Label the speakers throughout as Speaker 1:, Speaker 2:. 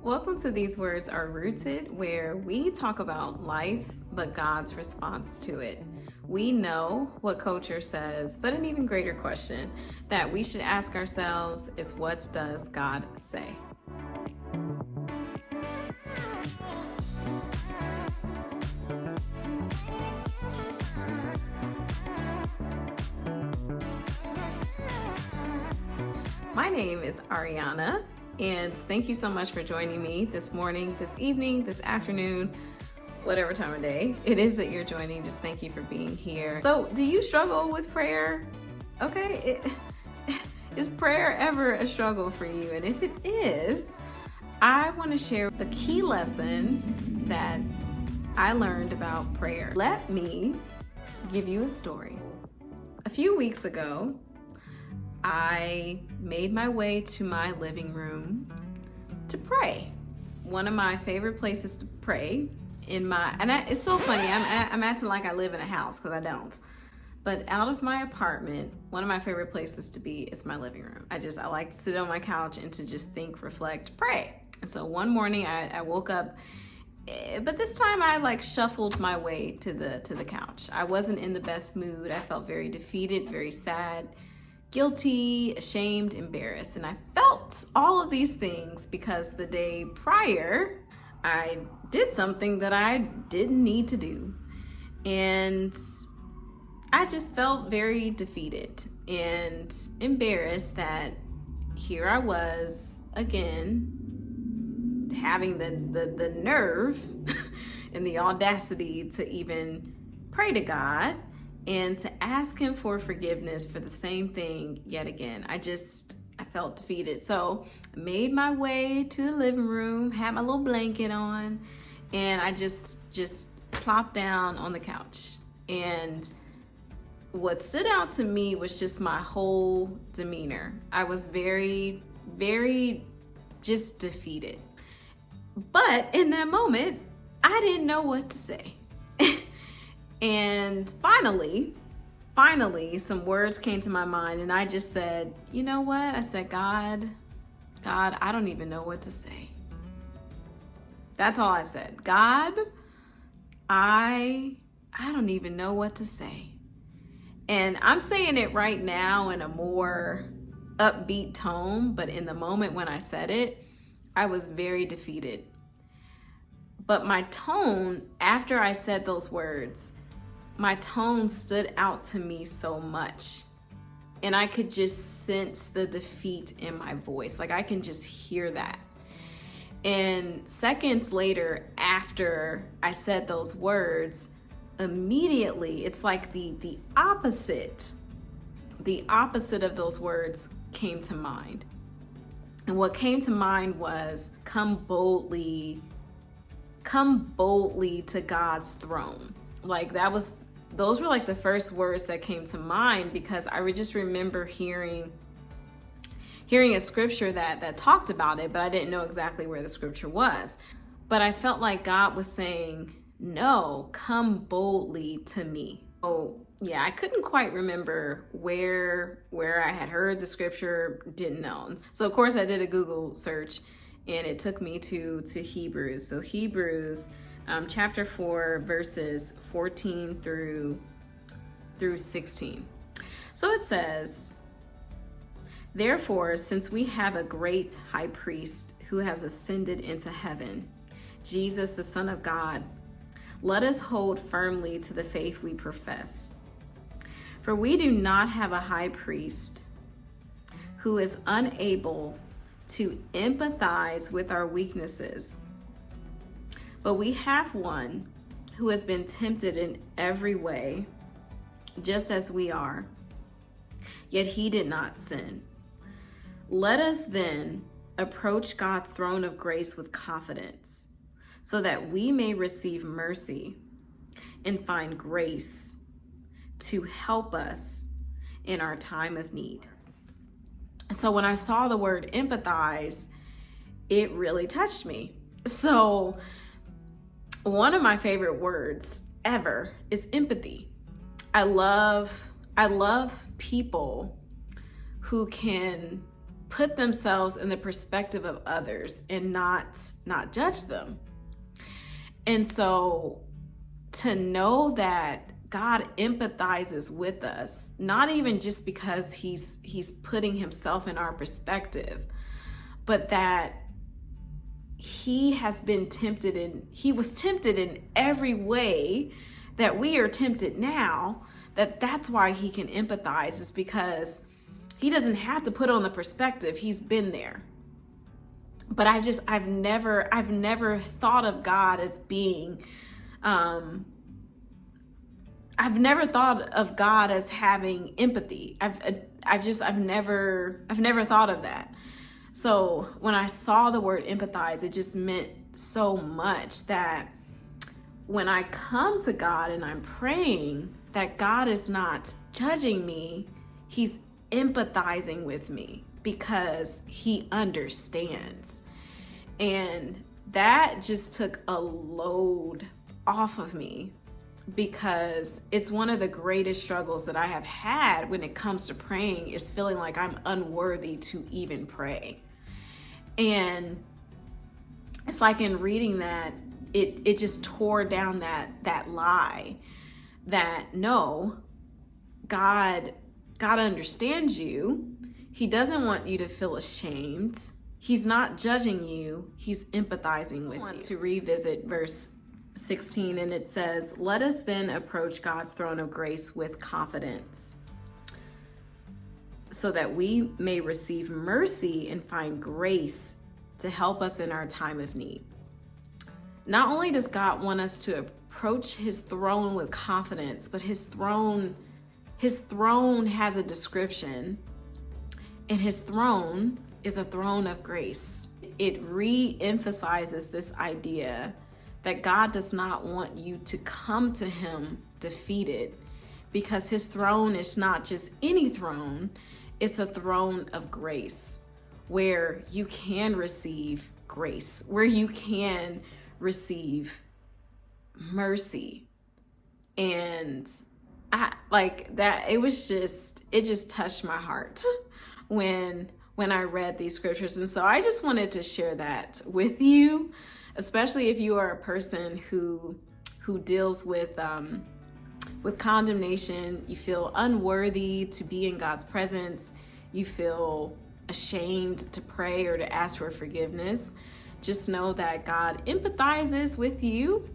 Speaker 1: Welcome to These Words Are Rooted, where we talk about life, but God's response to it. We know what culture says, but an even greater question that we should ask ourselves is, what does God say? My name is Ariana, and thank you so much for joining me this morning, this evening, this afternoon, whatever time of day it is that you're joining. Just thank you for being here. So, do you struggle with prayer? Okay, is prayer ever a struggle for you? And if it is, I want to share the key lesson that I learned about prayer. Let me give you a story. A few weeks ago, I made my way to my living room to pray. One of my favorite places to pray it's so funny, I'm acting like I live in a house because I don't. But out of my apartment, one of my favorite places to be is my living room. I like to sit on my couch and to just think, reflect, pray. And so one morning I woke up, but this time I shuffled my way to the couch. I wasn't in the best mood. I felt very defeated, very sad, guilty, ashamed, embarrassed. And I felt all of these things because the day prior, I did something that I didn't need to do. And I just felt very defeated and embarrassed that here I was again, having the nerve and the audacity to even pray to God and to ask him for forgiveness for the same thing yet again. I felt defeated. So I made my way to the living room, had my little blanket on, and I just plopped down on the couch. And what stood out to me was just my whole demeanor. I was very, very just defeated. But in that moment, I didn't know what to say. And finally, some words came to my mind, and I just said, you know what? I said, God, I don't even know what to say. That's all I said. God, I don't even know what to say. And I'm saying it right now in a more upbeat tone, but in the moment when I said it, I was very defeated. But my tone, after I said those words, my tone stood out to me so much. And I could just sense the defeat in my voice. I can just hear that. And seconds later, after I said those words, immediately, it's like the opposite of those words came to mind. And what came to mind was, come boldly to God's throne. Those were the first words that came to mind, because I would just remember hearing a scripture that talked about it, but I didn't know exactly where the scripture was. But I felt like God was saying, no, come boldly to me. Oh yeah, I couldn't quite remember where I had heard the scripture, didn't know. So of course I did a Google search, and it took me to Hebrews. So Hebrews chapter 4, verses 14 through 16. So it says, therefore, since we have a great high priest who has ascended into heaven, Jesus, the Son of God, let us hold firmly to the faith we profess. For we do not have a high priest who is unable to empathize with our weaknesses, but we have one who has been tempted in every way, just as we are, yet he did not sin. Let us then approach God's throne of grace with confidence, so that we may receive mercy and find grace to help us in our time of need. So when I saw the word empathize, it really touched me. So one of my favorite words ever is empathy. I love people who can put themselves in the perspective of others and not judge them. And so to know that God empathizes with us, not even just because he's putting himself in our perspective, but that he was tempted in every way that we are tempted now, that's why he can empathize, is because he doesn't have to put on the perspective. He's been there. But I've never thought of God as being, I've never thought of God as having empathy. I've never thought of that. So when I saw the word empathize, it just meant so much that when I come to God and I'm praying, that God is not judging me, he's empathizing with me because he understands. And that just took a load off of me, because it's one of the greatest struggles that I have had when it comes to praying, is feeling like I'm unworthy to even pray. And it's like in reading that, it just tore down that lie that no, God understands you. He doesn't want you to feel ashamed. He's not judging you. He's empathizing with you. I want to revisit verse 16, and it says, "Let us then approach God's throne of grace with confidence, so that we may receive mercy and find grace to help us in our time of need." Not only does God want us to approach his throne with confidence, but his throne has a description, and his throne is a throne of grace. It re-emphasizes this idea that God does not want you to come to him defeated, because his throne is not just any throne, it's a throne of grace where you can receive grace, where you can receive mercy. And I like that, it just touched my heart when I read these scriptures. And so I just wanted to share that with you, especially if you are a person who deals with condemnation. You feel unworthy to be in God's presence. You feel ashamed to pray or to ask for forgiveness. Just know that God empathizes with you,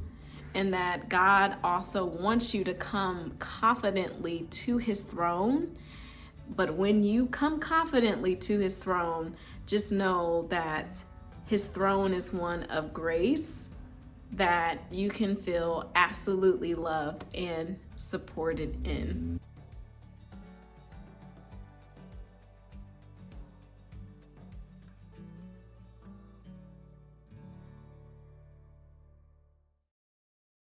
Speaker 1: and that God also wants you to come confidently to his throne. But when you come confidently to his throne, just know that his throne is one of grace, that you can feel absolutely loved and supported in.